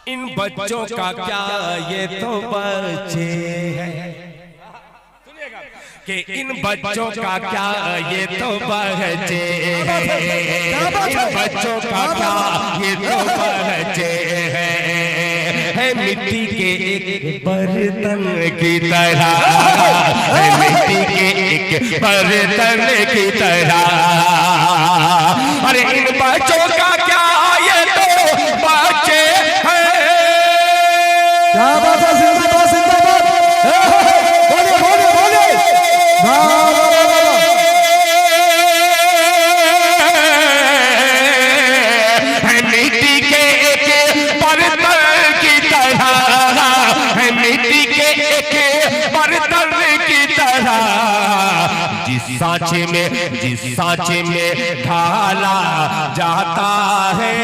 इन बच्चों का क्या ये तो बच्चे हैं कि इन बच्चों का क्या ये तो बच्चे हैं, इन बच्चों का क्या ये तो बच्चे हैं, मिट्टी के एक बर्तन की तरह, मिट्टी के एक बर्तन की तरह। अरे इन बच्चों का क्या ये तो बच्चे हैं। क्या बात है, जिंदाबाद जिंदाबाद, बोले बोले बोले, मिट्टी के एक बर्तन की तरह, मिट्टी के एक बर्तन की तरह, जिस सांचे में ढाला जाता है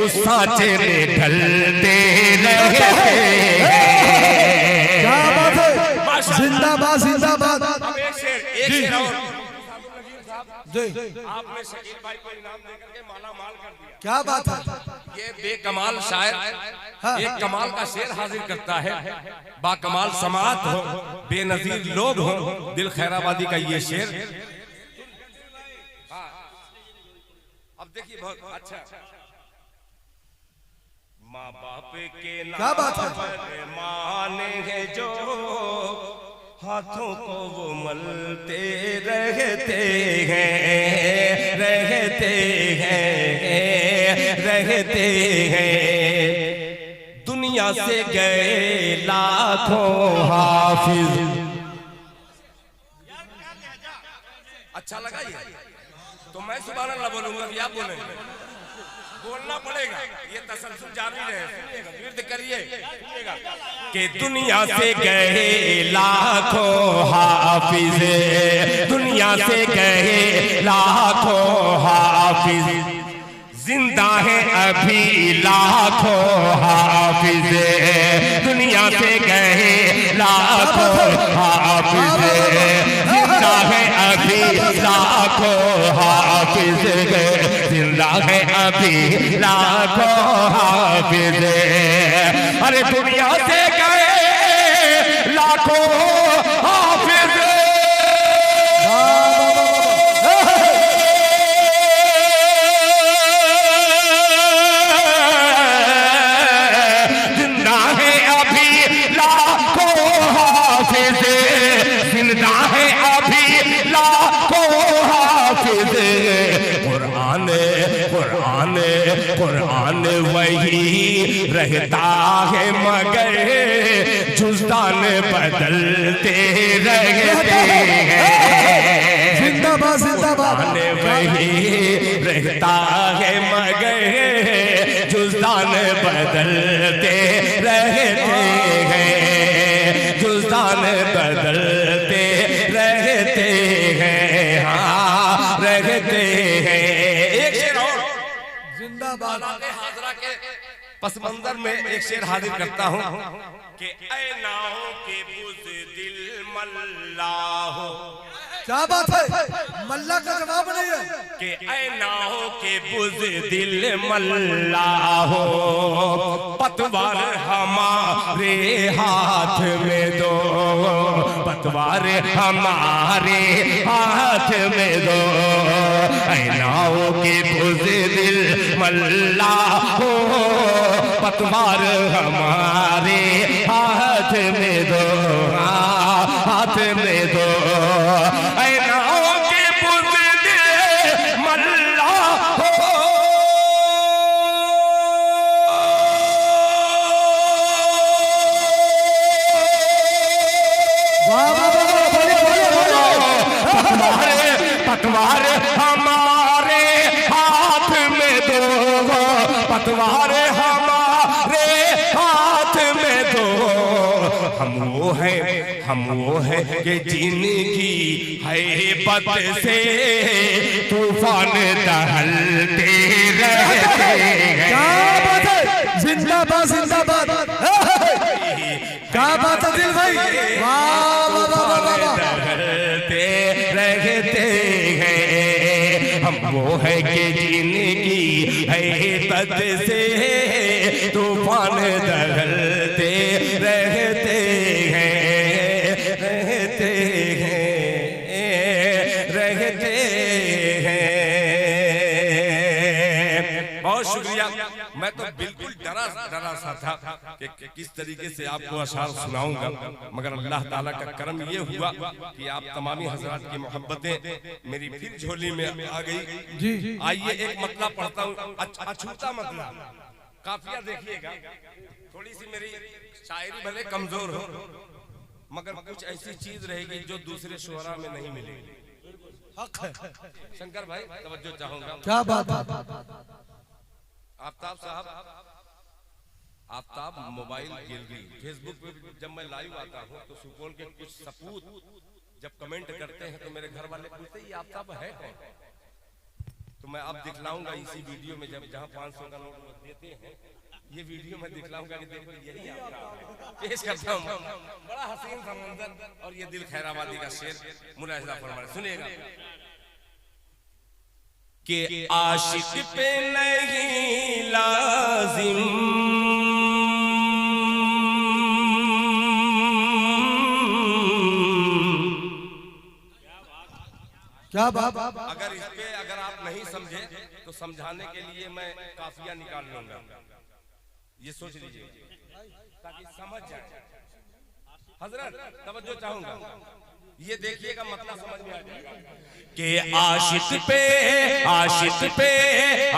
उस सांचे में ढलते रहते हैं। क्या बात है, जिंदाबाद जिंदाबाद। एक शेर और जी, आपने शकील भाई को इनाम देकर के माला माल कर दिया। क्या बात है, ये बेकमाल शायर एक कमाल का शेर हाजिर करता है। बाकमाल समात हो, बेनजीर लोग हो, दिल खैराबादी का ये शेर। अब देखिए बहुत अच्छा, माँ बाप के क्या बात है, नाम माने हैं जो हाथों को वो मलते रहते हैं, रहते हैं, रहते हैं। दुनिया से गए लाखों हाफिज। अच्छा लगा ये तो मैं सुभान अल्लाह बोलूंगा कि आप बोलेंगे, बोलना पड़ेगा, ये तसल्सल जारी रहे, विर्द करिए कि दुनिया से गए लाखों हाफिज, दुनिया से गए लाखों हाफिज, जिंदा है अभी लाखों हाफिज, दुनिया से गए लाखों हाफिज, जिंदा है अभी लाखों हाफिज, जिंदा है अभी लाखों हाफिज। अरे दुनिया से गए लाखों हाफिज, जिंदा है अभी लाखों हाफिज, जिंदा है अभी लाखों हाफिज। कुरान कुरान कुरान वही रहता है मगर जुज़दान बदलते रहते हैं। जिंदाबाद जिंदाबाद। कुरान वही रहता है मगर जुज़दान बदलते रहते हैं, जुज़दान बदलते रहते हैं, हाँ रहते हैं। एक शेर और जिंदाबाद। हाजरा के पस मंजर में एक शेर हाजिर करता हूँ कि ऐ नाहों के बुज़दिल मल्लाहो। क्या बात है, मल्ला का जवाब नहीं है कि ऐ नाहों के बुज़दिल मल्लाहो, पतवार हमारे हाथ में दो, पतवार हमारे हाथ में दो। ऐ नाहों के बुज़दिल मल्लाहो, पतवार हमारे हाथ में दो, हाथ में दो। ऐ नाहों के बुज़दिल मल्लाहो, पतवार हमारे हाथ में दो, पतवार हमारे हाथ में दो। हम वो है कि जिनकी हैबत से तूफान दहलते रहते हैं। क्या बात है, जिंदाबाद जिंदाबाद। क्या बात है दिल भाई, वाह वाह वाह वाह वाह। दहलते रहते हैं, हम वो है कि जिनकी हैबत से तूफान दहलते रहते हैं, रहते हैं, रहते हैं। बहुत शुक्रिया। मैं तो बिल्कुल डरा सा था कि किस तरीके से आपको अशार सुनाऊंगा, मगर अल्लाह ताला का करम ये हुआ कि आप तमामी हजरात की मोहब्बतें मेरी फिर झोली में आ गई। जी आइए एक मतलब पढ़ता हूँ, अछूता मतलब। काफिया देखिएगा, थोड़ी सी मेरी शायरी भले कमजोर हो, मगर कुछ ऐसी चीज रहेगी जो दूसरे शुअरा में नहीं मिलेगी। हक है शंकर भाई, तवज्जो चाहूंगा। क्या बात है। आफ्ताब साहब, आफ्ताब मोबाइल गैलरी फेसबुक पे जब मैं लाइव आता हूँ तो सुपौल के कुछ सपूत जब कमेंट करते हैं तो मेरे घर वाले पूछते हैं ये आफ्ताब है कौन? तो मैं अब दिखलाऊंगा इसी वीडियो में, जब जहाँ 500 का नोट देते हैं ये वीडियो में दिखलाऊंगा कि देखो यही आफ्ताब है। पेश करता हूँ, बड़ा हसीन सा मंजर और ये दिल खैराबादी का शेर मुलाहिजा फरमाए, सुनिएगा। कि आशिक पे नहीं लाजिम क्या बात। अगर इस पे अगर आप नहीं समझे तो समझाने के लिए मैं काफिया निकाल लूंगा, ये सोच लीजिए ताकि समझ जाए। हजरत तवज्जो चाहूंगा, ये देखिएगा मतलब समझ में आ जाएगा कि आशिक पे, आशिक पे,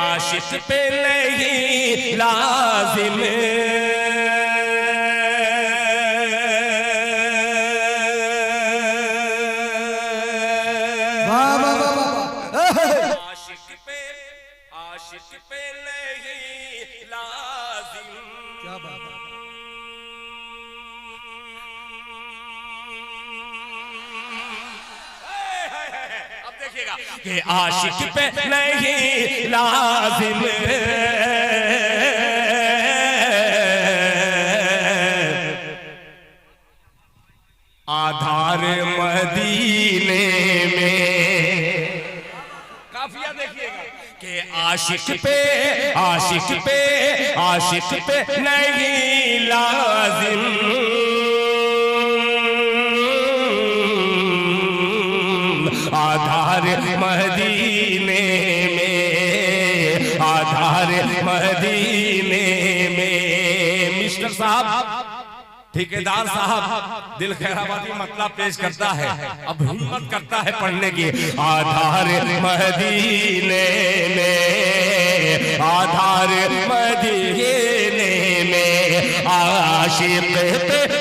आशिक पे नहीं लाजिम कि आशिक पे नहीं लाजिम आधार मदीने में। काफिया देखिएगा कि आशिक पे, आशिक पे, आशिक पे नहीं लाजिम आधार मदीने में, आधार मदीने में। मिस्टर साहब, ठेकेदार साहब दिल खैराबादी मतलब पेश करता है, अब हिम्मत करता है पढ़ने की। आधार मदीने में, आधार मदीने में आशिक पे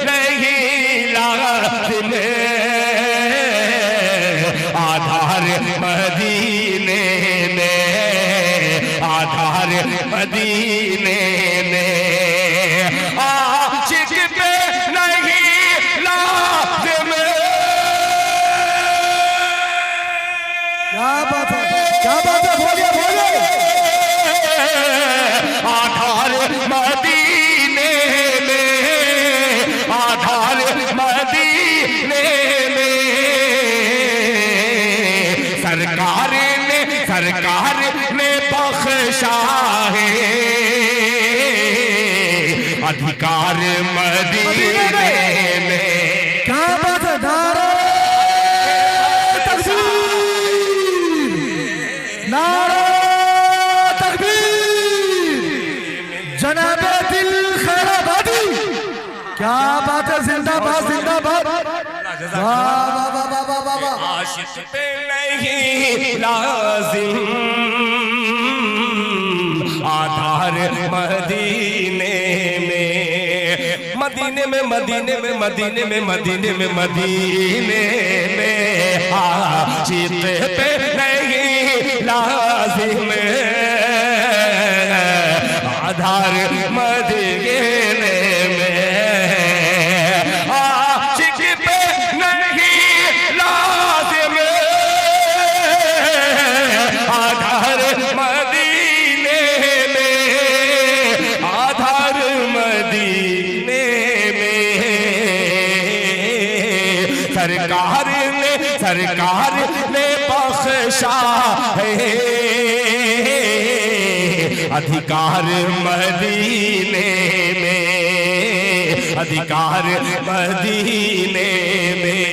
नहीं लाजिम आधार मदीने में, आधार मदीने में आशिक पे नहीं लाजिम। क्या बात है, क्या बात है, बोलिए बोलिए। आधार मदीने में, आधार मदीने में सरकार ने बख्शा है अधिकार मदीने में। क्या बात है। नारे तकबीर, नारे तकबीर, जनाबे दिल खैराबादी। क्या बात है, जिंदाबाद जिंदाबाद। आशिक पे नहीं लाजिम आधार मदीने में, मदीने में, मदीने में, मदीने में, मदीने में, मदीने में आशिक पे नहीं लाजिम आधार मदीने में आशिक पे नहीं लाजिम आधार मदीने में, आधार मदीने में सरकार ने बख्शा है अधिकार मदीने में, अधिकार मदीने में।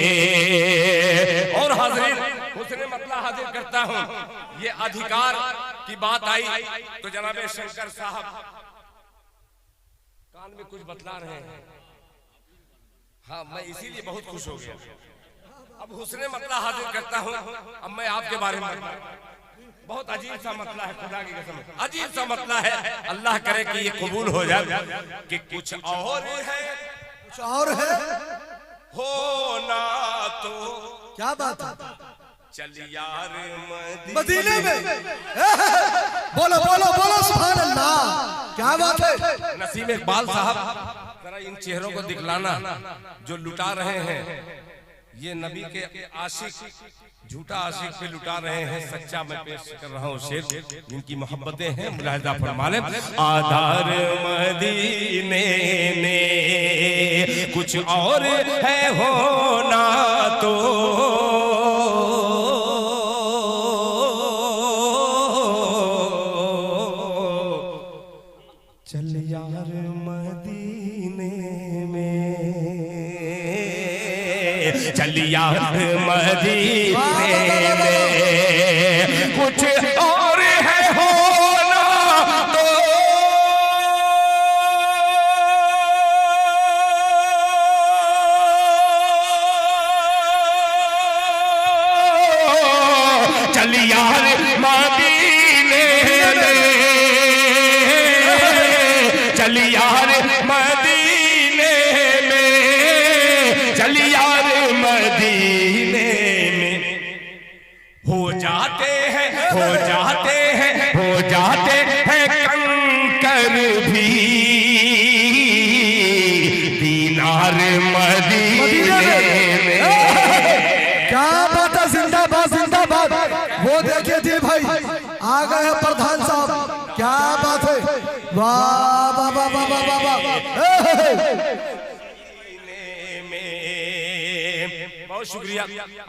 और हाज़रीन हुस्न मतला हाजिर करता हूँ, ये अधिकार की बात आई तो जनाब शंकर साहब कान में कुछ बतला रहे हैं। हाँ, मैं इसीलिए बहुत खुश हो गया। अब हुस्न मतला हाजिर करता हूँ। अब मैं आपके बारे में बहुत अजीब सा मतला है, खुदा की कसम अजीब सा मतला है। अल्लाह करे कि ये कबूल हो जाए कि कुछ और है, कुछ और है होना तो क्या बात है? चल यार मदीने में बोलो बोलो बोलो सुभान अल्लाह, क्या बात है? नसीम इकबाल साहब जरा इन चेहरों को दिखलाना जो लुटा रहे हैं। ये नबी के आशिक झूठा आशिक पे लुटा रहे हैं, सच्चा मैं पेश कर रहा हूँ शेर। इनकी मोहब्बतें हैं, मुलाहिजा फरमा लें। आधार मदीने ने कुछ और है होना तो चल यार मदीने में, चल यार मदीने में कुछ और है होना तो चल यार मदीने में, चल यार मदीने में, चल यार मदीने में। हो जाते हैं, हो जाते हैं, हो जाते हैं कंकर भी दीनार मदीने में। क्या बात है? जिंदाबाद जिंदाबाद। वो देखिए दिल भाई आ गए हैं प्रधान साहब, क्या बात है? वाह वाह वाह वाह वाह वाह। बहुत शुक्रिया।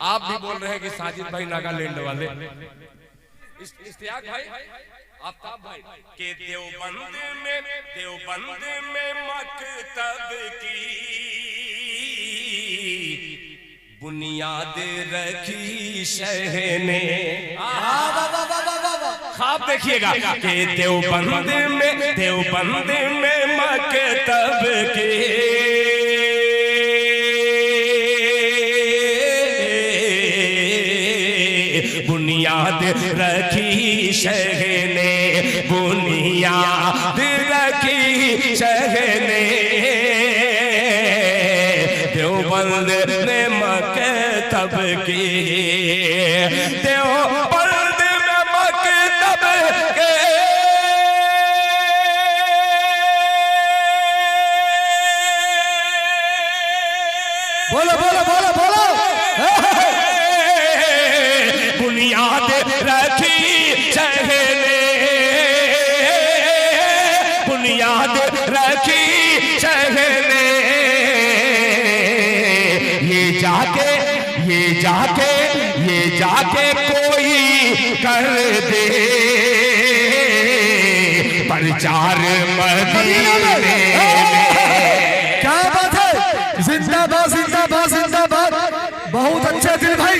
आप भी बोल रहे हैं कि साजिद भाई नागालैंड वाले, इश्तियाक भाई, आफ्ताब भाई के देवबंद में मकतब की बुनियाद रखी शहने। ख्वाब देखिएगा कि देवबंद में मकतब के बुनियाद रखी शहने, बुनियाद रखी शहने। देवबंद ने मकतब की, देवबंद में मकतब के बोलो बोलो बोलो बोलो। बुनियाद रखी शहने, बुनियाद रखी शहने। ये जाके कोई कर दे प्रचार मदीने में। क्या बात है? जिंदाबाद जिंदाबाद जिंदाबाद। बहुत अच्छे दिल भाई,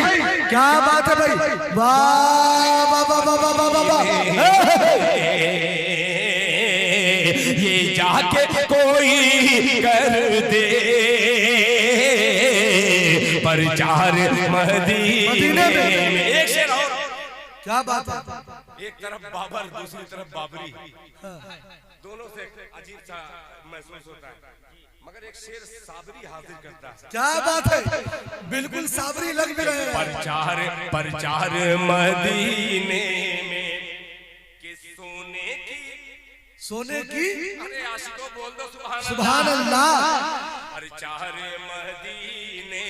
क्या बात है भाई? वाह वाह वाह वाह वाह वाह वाह। ये जाके कोई कर दे प्रचार मदीने में। एक शेर और, क्या बात है? एक तरफ बाबर दूसरी तरफ बाबरी, दोनों से अजीब सा महसूस होता है, मगर एक शेर साबरी हाजिर करता है। क्या बात है? बिल्कुल साबरी लग भी रहे हैं। प्रचार मदीने में कि सोने की अरे आशिकों बोल दो सुभान अल्लाह। प्रचार मदीने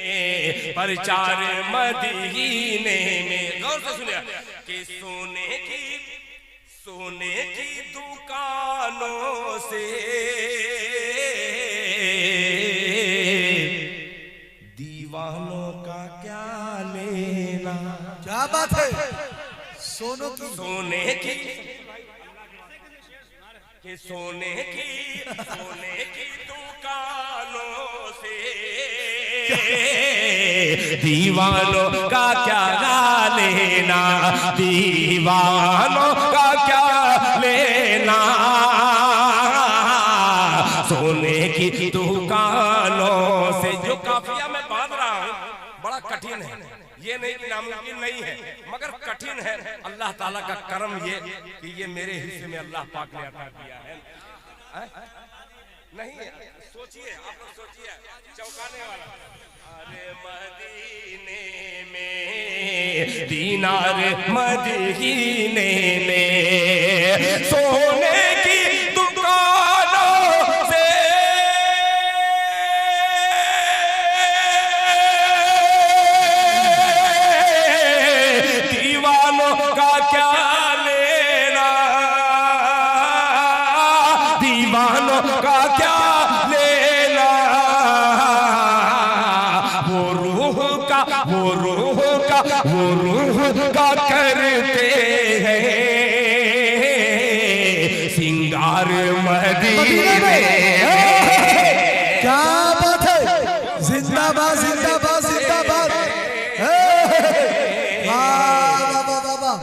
में, प्रचार मदीने में। गौर से सुनिए कि सोने की दुकानों से दीवानों का क्या लेना। क्या बात है? सोने की कि सोने की दुकानों से दीवानों का क्या लेना, दीवानों का क्या लेना, सोने की दुकानों से। जो काफिया मैं बांध रहा हूँ बड़ा कठिन है, ये नहीं कि नामुमकिन नहीं है, मगर कठिन है। अल्लाह ताला का करम ये कि ये मेरे हिस्से में अल्लाह पाक ने अता किया है। नहीं सोचिए, आप लोग सोचिए, चौंकाने वाला। अरे मदीने में दीनार, मदीने में सोने की दुकानों से दीवानों का क्या लेना, दीवानों का क्या लेना, वो रूह का करते हैं सिंगार मदीने में। क्या बात है, जिंदाबाद जिंदाबाद जिंदाबाद।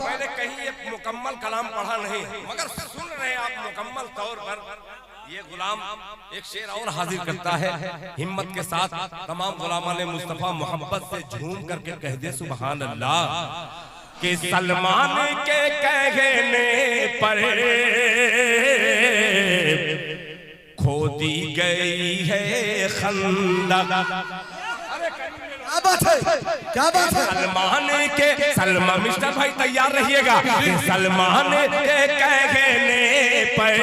मैंने कहीं ये मुकम्मल कलाम पढ़ा नहीं, मगर सुन रहे आप मुकम्मल तौर पर। ये गुलाम एक शेर और हाजिर करता है हिम्मत के साथ। तमाम गुलामा ने मुस्तफा मोहब्बत से झूम करके कह दे सुभान अल्लाह। कि सलमान के कहने पर खोदी गई है खंदक। क्या बात है, क्या बात है। सलमान मिस्टर भाई तैयार रहिएगा। सलमान के कहने पर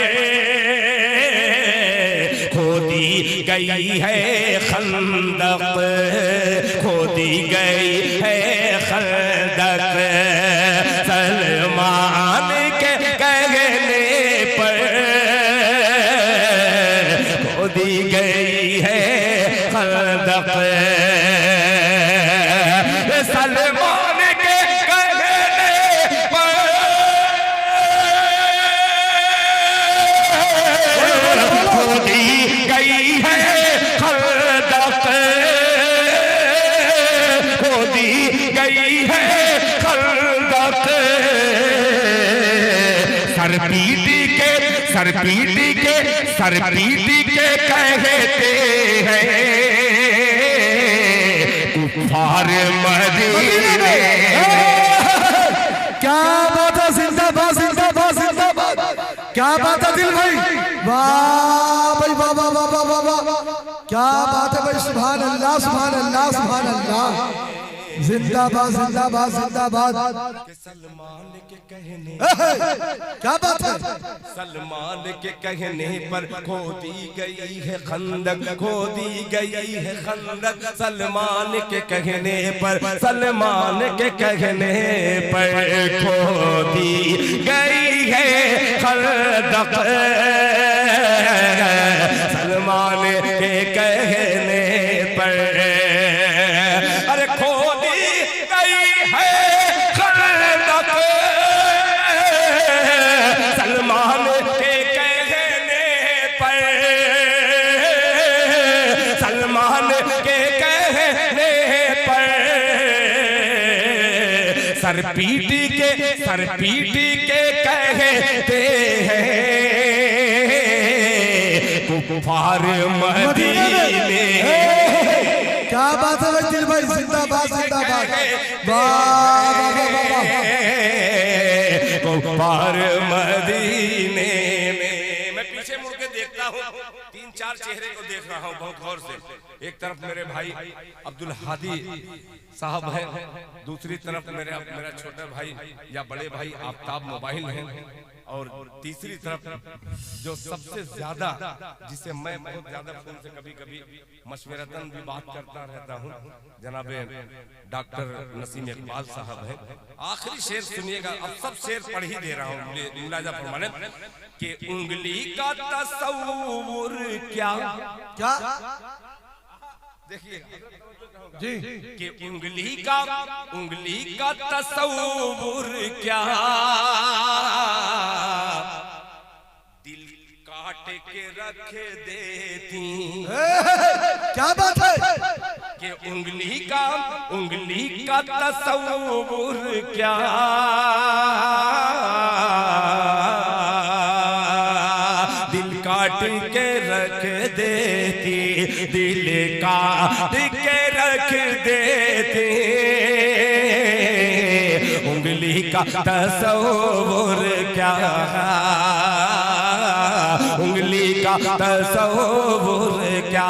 खोदी गई है खंदक, खोदी गई है खंदक। सलमान के कहने पर खोदी गई है खंदक। सलमान के कहने पर खोदी गई है खंदक, खोदी गई है खंदक। सरपीटी के कहते हैं कुफार मदीने में। क्या बात है, जिंदाबाद जिंदाबाद जिंदाबाद। क्या बात है दिल भाई, वाह भाई वाह वाह वाह वाह वाह वाह। क्या बात है भाई, सुभान अल्लाह सुभान अल्लाह सुभान अल्लाह। जिंदाबाद जिंदाबाद जिंदाबाद। सलमान के कहने, क्या बात है। सलमान के कहने पर खोदी गई है खंदक, खोदी गई है खंदक। सलमान के कहने पर, सलमान के कहने पर खोदी गई है खंदक। सलमान के कहने पर अरे खोदी गई है खंदक। सलमान के कहने पर, सलमान के कहने पर सरपीटी के कहते हैं कुफार मदीने में। क्या बात है भाई दिल भाई, जिंदाबाद जिंदाबाद। वाह वाह वाह वाह। कुफार मदीने में। मैं पीछे मुड़ के देखता हूँ, 3-4 चेहरे को देख रहा हूँ बहुत गौर से। एक तरफ मेरे भाई अब्दुल हादी साहब हैं, दूसरी तरफ मेरा छोटा भाई या बड़े भाई आफ्ताब मोबाइल हैं, और तीसरी तरफ जो सबसे ज्यादा, जिसे मैं बहुत ज्यादा फोन से कभी कभी मशवरतन भी बात करता रहता हूँ, जनाबे डॉक्टर नसीम इकबाल साहब हैं। आखिरी शेर सुनिएगा, अब सब शेर पढ़ ही दे रहा हूँ मुलाजा फरमाने कि उंगली का तसव्वुर क्या, क्या देखिए जी, कि उंगली का तसव्वुर क्या, काट के रख देती। क्या बात है कि उंगली का तसव्वुर क्या, दिल काट के रख देती, दिल काट के रख देती, उंगली का तसव्वुर क्या, उंगली का तसव्वुर क्या,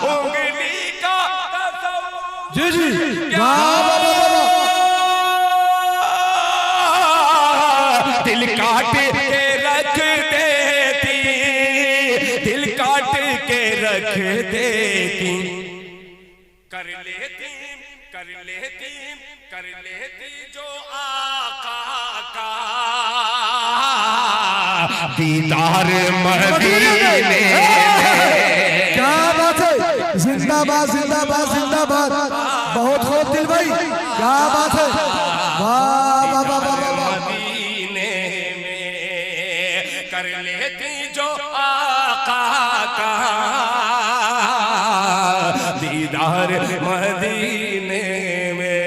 उंगली का तसव्वुर जी जी दिल काट के रख देती, दिल काट के रख देती, कर लेती जो आका का दीदार मदीने में। क्या बात है, जिंदाबाद जिंदाबाद जिंदाबाद, बहुत खूब दिल भाई, क्या बात है, वाह वाह वाह वाह वाह। मदीने में कर लेती जो आका का दीदार मदीने में,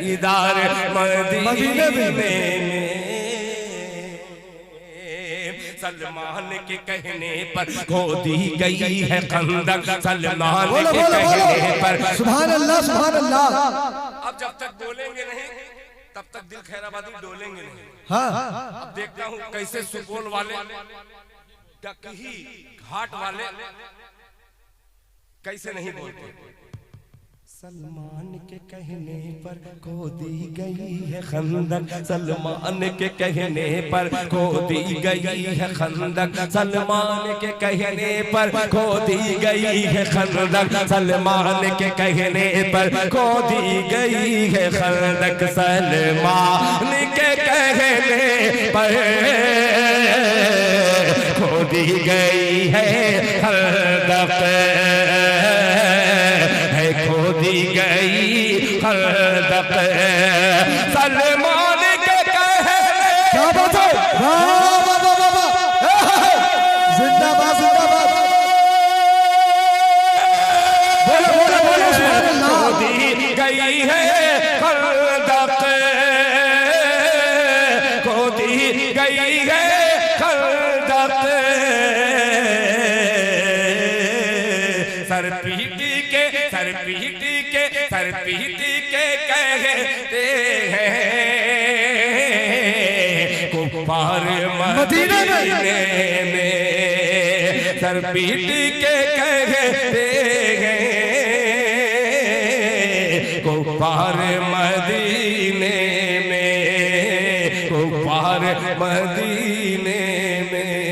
दीदार मदीने में। सलमान के कहने पर खोदी गई है खंदक, सलमान के कहने पर। सुभान अल्लाह सुभान अल्लाह। अब जब तक बोलेंगे नहीं तब तक दिल खैराबादी डोलेंगे नहीं। हाँ अब देखता हूँ कैसे सुपौल वाले, टकही घाट वाले कैसे नहीं बोलते। सलमान के कहने पर खोदी गई है खंदक, सलमान के कहने पर खोदी गई है खंदक, सलमान के कहने पर खोदी गई है खंदक, सलमान के कहने पर खोदी गई है खंदक, सलमान के कहने पर खोदी गई है खंदक, खोदी गई खंदक, सलमान के कहने। क्या बात है, वाह वाह वाह वाह वाह, जिंदाबाद जिंदाबाद, बोलो बोलो बोलो सुभान अल्लाह। खोदी गई है खंदक, खोदी गई है खंदक, सर पीटी के कहते हैं कुफार मदीने में, सर पीटी के कहते हैं कुफार मदीने में, कुफार मदीने में।